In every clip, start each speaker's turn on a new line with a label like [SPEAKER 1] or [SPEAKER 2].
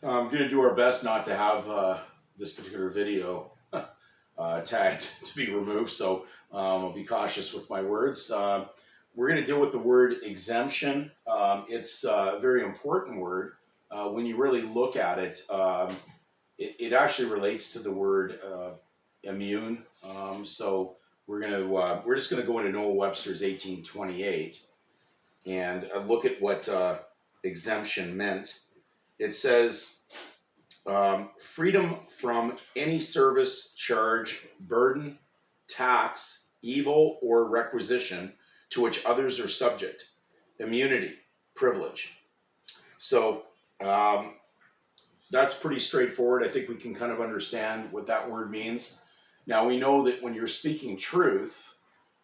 [SPEAKER 1] I'm going to do our best not to have this particular video tagged to be removed, so I'll be cautious with my words. We're going to deal with the word exemption. It's a very important word. When you really look at it, it actually relates to the word immune. So we're just going to go into Noah Webster's 1828 and look at what exemption meant. It says, freedom from any service, charge, burden, tax, evil, or requisition to which others are subject. Immunity, privilege. So that's pretty straightforward. I think we can kind of understand what that word means. Now, we know that when you're speaking truth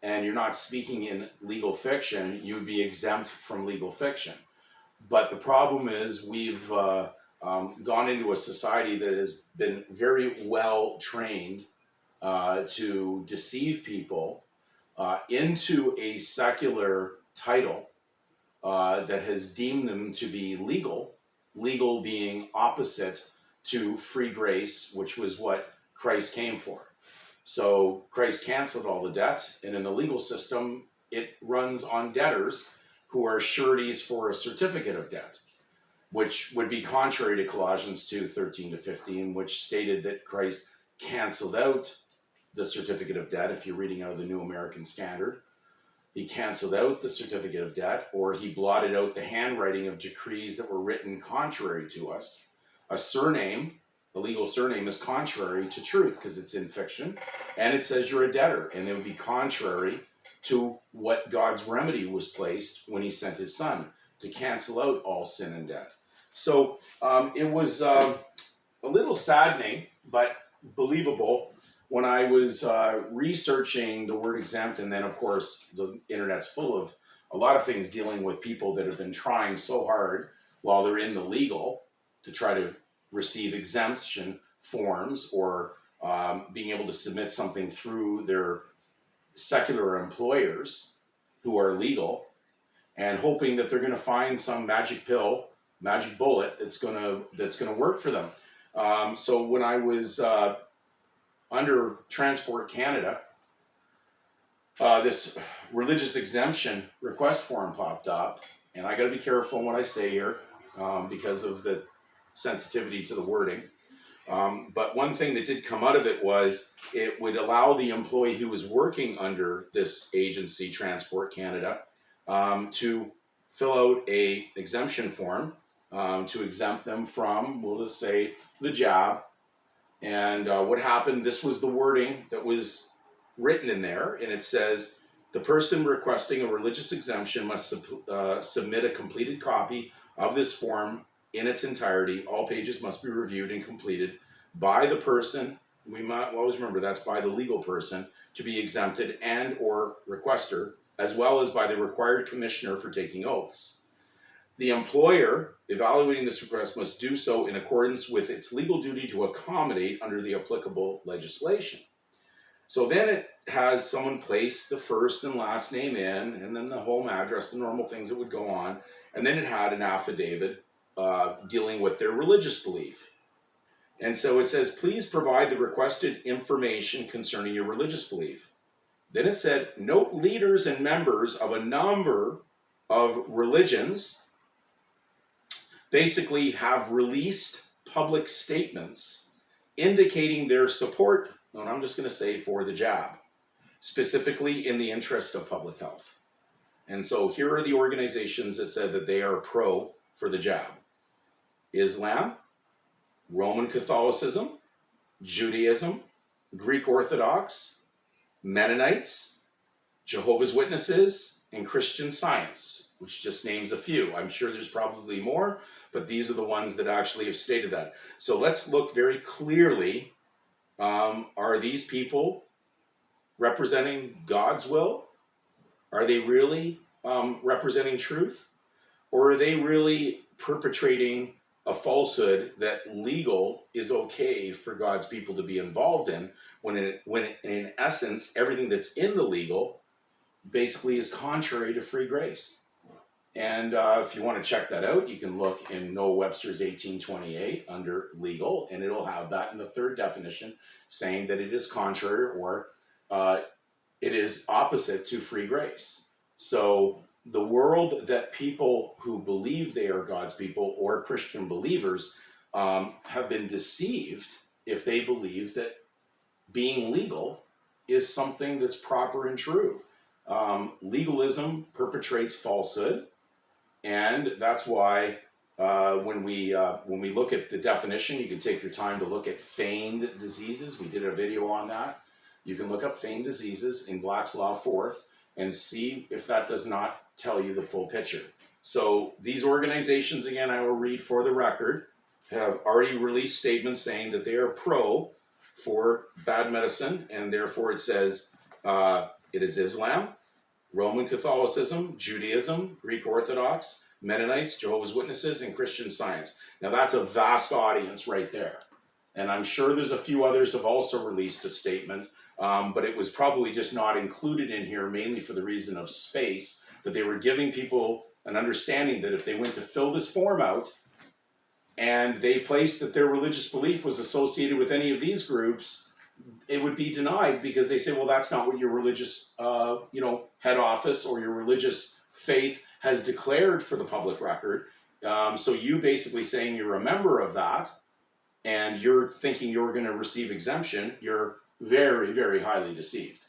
[SPEAKER 1] and you're not speaking in legal fiction, you would be exempt from legal fiction. But the problem is we've gone into a society that has been very well trained to deceive people into a secular title that has deemed them to be legal, legal being opposite to free grace, which was what Christ came for. So Christ canceled all the debt, and in the legal system, it runs on debtors who are sureties for a certificate of debt, which would be contrary to Colossians 2:13-15, which stated that Christ canceled out the certificate of debt. If you're reading out of the New American Standard, he canceled out the certificate of debt, or he blotted out the handwriting of decrees that were written contrary to us. A surname, a legal surname, is contrary to truth because it's in fiction, and it says you're a debtor, and it would be contrary to what God's remedy was placed when he sent his son to cancel out all sin and debt. So it was a little saddening, but believable when I was researching the word exempt, and then of course the internet's full of a lot of things dealing with people that have been trying so hard while they're in the legal to try to receive exemption forms or being able to submit something through their secular employers who are legal, and hoping that they're going to find some magic pill, magic bullet that's going to work for them. So when I was under Transport Canada, this religious exemption request form popped up, and I got to be careful in what I say here because of the sensitivity to the wording. But one thing that did come out of it was it would allow the employee who was working under this agency, Transport Canada, to fill out a exemption form to exempt them from, we'll just say, the job. And what happened, this was the wording that was written in there, and it says, the person requesting a religious exemption must submit a completed copy of this form in its entirety. All pages must be reviewed and completed by the person, we might always remember that's by the legal person, to be exempted and or requester, as well as by the required commissioner for taking oaths. The employer evaluating this request must do so in accordance with its legal duty to accommodate under the applicable legislation. So then it has someone place the first and last name in, and then the home address, the normal things that would go on, and then it had an affidavit dealing with their religious belief. And so it says, please provide the requested information concerning your religious belief. Then it said, note leaders and members of a number of religions basically have released public statements indicating their support, and I'm just going to say for the job, specifically in the interest of public health. And so here are the organizations that said that they are pro for the job. Islam, Roman Catholicism, Judaism, Greek Orthodox, Mennonites, Jehovah's Witnesses, and Christian Science, which just names a few. I'm sure there's probably more, but these are the ones that actually have stated that. So let's look very clearly. Are these people representing God's will? Are they really representing truth? Or are they really perpetrating a falsehood that legal is okay for God's people to be involved in, when in essence, everything that's in the legal basically is contrary to free grace? And if you want to check that out, you can look in Noah Webster's 1828 under legal, and it'll have that in the third definition, saying that it is contrary or it is opposite to free grace. So the world that people who believe they are God's people or Christian believers have been deceived if they believe that being legal is something that's proper and true. Legalism perpetrates falsehood. And that's why when we look at the definition, you can take your time to look at feigned diseases. We did a video on that. You can look up feigned diseases in Black's Law Fourth and see if that does not tell you the full picture. So these organizations, again, I will read for the record, have already released statements saying that they are pro for bad medicine, and therefore it says it is Islam, Roman Catholicism, Judaism, Greek Orthodox, Mennonites, Jehovah's Witnesses, and Christian Science. Now that's a vast audience right there. And I'm sure there's a few others have also released a statement, but it was probably just not included in here mainly for the reason of space, that they were giving people an understanding that if they went to fill this form out and they placed that their religious belief was associated with any of these groups, it would be denied because they say, well, that's not what your religious, head office or your religious faith has declared for the public record. So you basically saying you're a member of that and you're thinking you're going to receive exemption, you're very, very highly deceived.